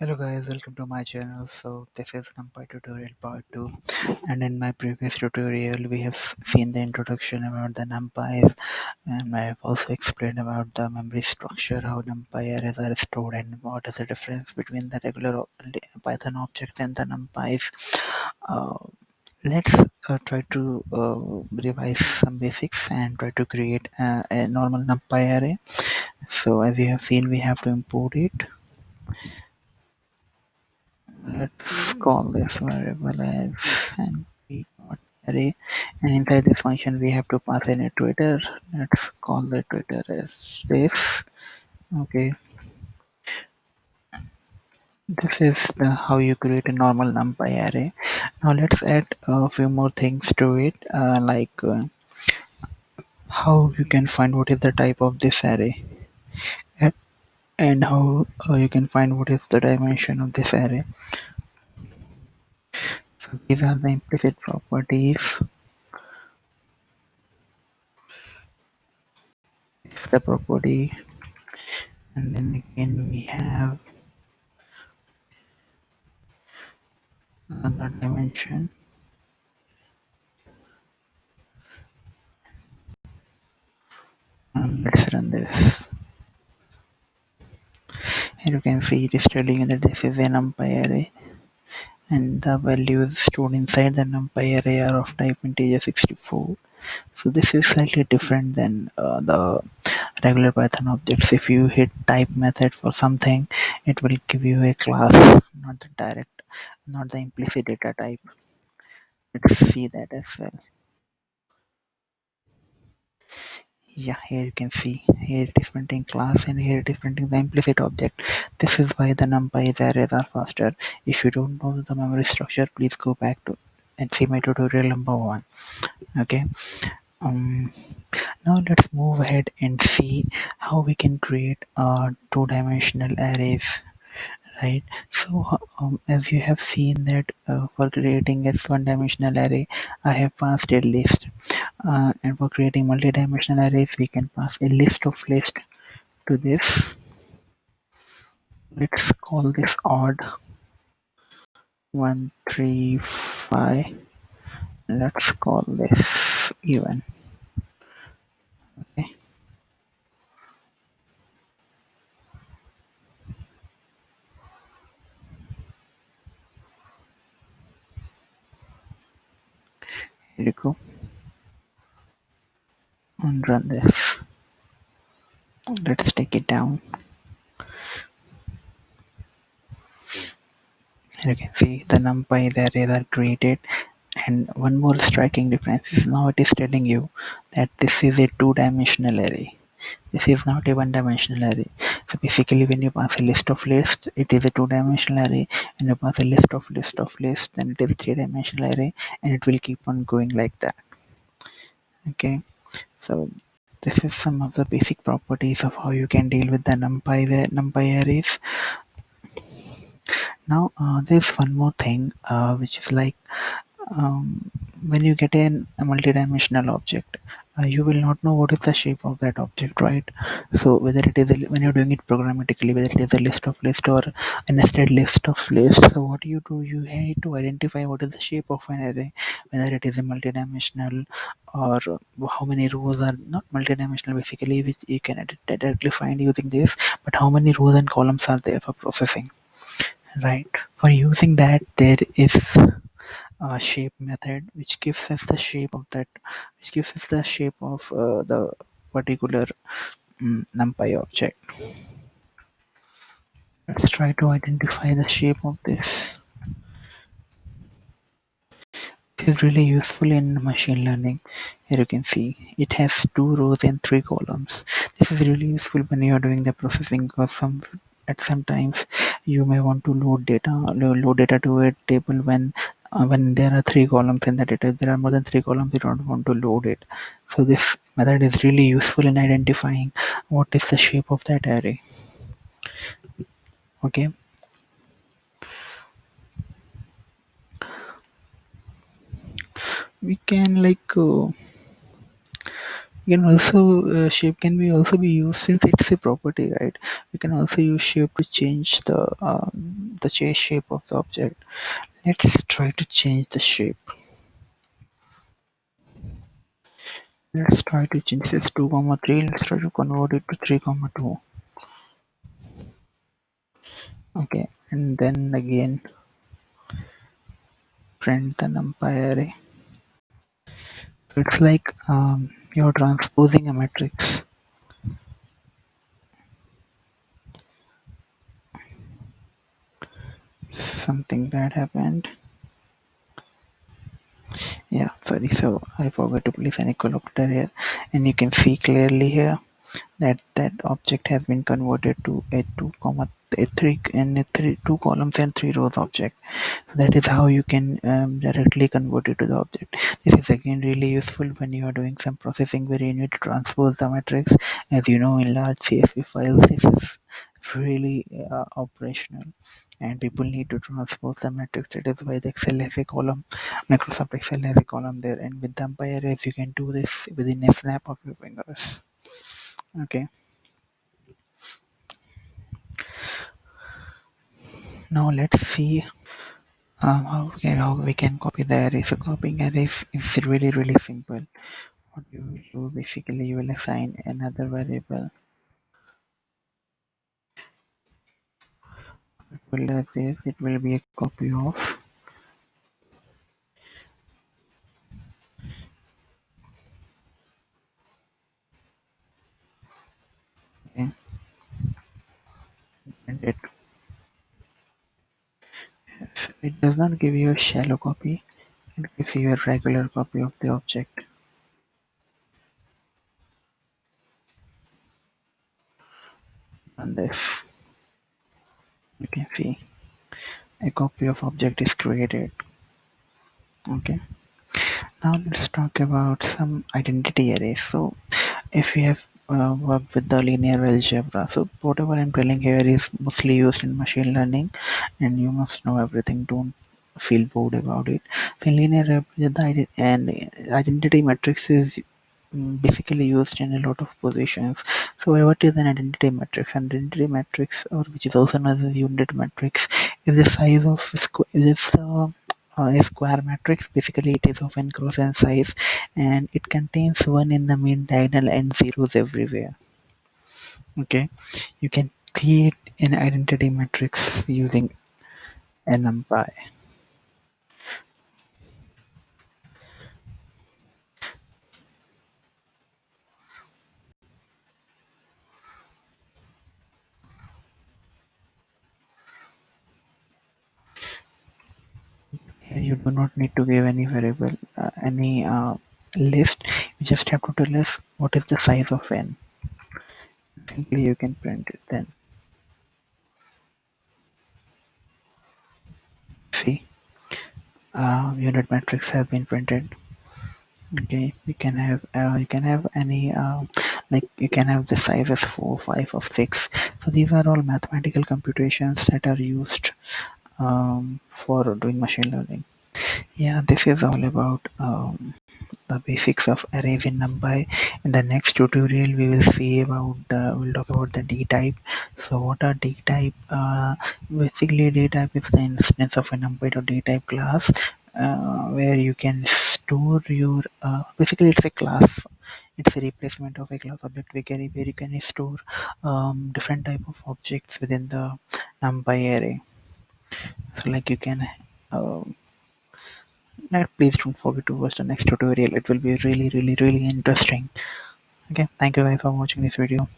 Hello guys, welcome to my channel. So this is NumPy tutorial part 2, and in my previous tutorial we have seen the introduction about the NumPys, and I have also explained about the memory structure, how NumPy arrays are stored, and what is the difference between the regular Python objects and the NumPys. Uh, let's try to revise some basics and try to create a normal NumPy array. So as you have seen, we have to import it. Let's call this variable as np.array, and inside this function we have to pass in a Twitter. Let's call the Twitter as this. Okay, this is how you create a normal NumPy array. Now let's add a few more things to it, like how you can find what is the type of this array, and and how you can find what is the dimension of this array. So these are the implicit properties. This is the property, and then again we have another dimension. Let's run this. Here you can see it is telling that this is a NumPy array, and the values stored inside the NumPy array are of type integer 64. So this is slightly different than the regular Python objects. If you hit type method for something, it will give you a class, not the direct, not the implicit data type. Let's see that as well. Yeah, here you can see, here it is printing class and here it is printing the implicit object. This is why the NumPy arrays are faster. If you don't know the memory structure, please go back to and see my tutorial number 1. Okay. um Now let's move ahead and see how we can create two-dimensional arrays, right? So as you have seen that for creating a one-dimensional array, I have passed a list, and for creating multi-dimensional arrays we can pass a list of list to this. Let's call this odd 135. Let's call this even. Okay, here you go, and run this. Let's take it down. And you can see the NumPy arrays are created. And one more striking difference is now it is telling you that this is a two-dimensional array. This is not a one-dimensional array. So basically, when you pass a list of lists, it is a two-dimensional array. When you pass a list of lists, then it is a three-dimensional array, and it will keep on going like that. Okay, so this is some of the basic properties of how you can deal with the NumPy arrays. Now, there's one more thing, which is like, um, when you get a multidimensional object, you will not know what is the shape of that object, right? So whether it is when you're doing it programmatically, whether it is a list of list or a nested list of lists, so what you do, you need to identify what is the shape of an array, whether it is a multidimensional or how many rows are not multidimensional, basically, which you can directly find using this, but how many rows and columns are there for processing, right? For using that, there is shape method which gives us the shape of that, which gives us the shape of the particular NumPy object. Let's try to identify the shape of this. This is really useful in machine learning. Here you can see it has 2 rows and 3 columns. This is really useful when you are doing the processing, because sometimes you may want to load data to a table when there are 3 columns in the data. There are more than 3 columns, you don't want to load it. So this method is really useful in identifying what is the shape of that array. Okay, we can You can also shape can be also be used since it's a property, right? You can also use shape to change the shape of the object. Let's try to change the shape. Let's try to change this 2 comma 3. Let's try to convert it to 3 comma 2. Okay, and then again print the NumPy array. So it's like you're transposing a matrix. Something bad happened. Yeah, sorry. So I forgot to place an equalometer here, and you can see clearly here that that object has been converted to a 2 comma a 3 and a 3 2 columns and 3 rows object. So that is how you can directly convert it to the object. This is again really useful when you are doing some processing where you need to transpose the matrix. As you know, in large CSV files this is really operational, and people need to transpose the matrix. That is why the Excel has a column, Microsoft Excel has a column there, and with the umpire arrays you can do this within a snap of your fingers. Okay, now let's see how we can copy the array. So copying arrays is really simple. What you will do basically, you will assign another variable. It will do this. It will be a copy of. Okay, and it does not give you a shallow copy. It gives you a regular copy of the object. And this, you can see a copy of object is created. Okay. Now let's talk about some identity arrays. So if we have worked with the linear algebra, so whatever I'm telling here is mostly used in machine learning, and you must know everything. Don't feel bored about it. So in linear algebra, the identity matrix is basically used in a lot of positions. So what is an identity matrix? An identity matrix, or which is also known as a unit matrix, is the size of a square matrix. Basically, it is of n cross n size, and it contains one in the mean diagonal and zeros everywhere. Okay, you can create an identity matrix using a NumPy. Here, you do not need to give any variable, any list. You just have to tell us what is the size of n. Simply, you can print it. Then see, unit matrix has been printed. Okay, you can have any like you can have the size as 4, 5, or 6. So these are all mathematical computations that are used for doing machine learning. Yeah, this is all about the basics of arrays in NumPy. In the next tutorial, we'll talk about the D type. So what are D type? Basically, D type is the instance of a NumPy.D type class where you can store your. Basically, it's a class. It's a replacement of a class object where you can store different type of objects within the NumPy array. So like you can. Uh, Please don't forget to watch the next tutorial. It will be really interesting. Okay, thank you guys for watching this video.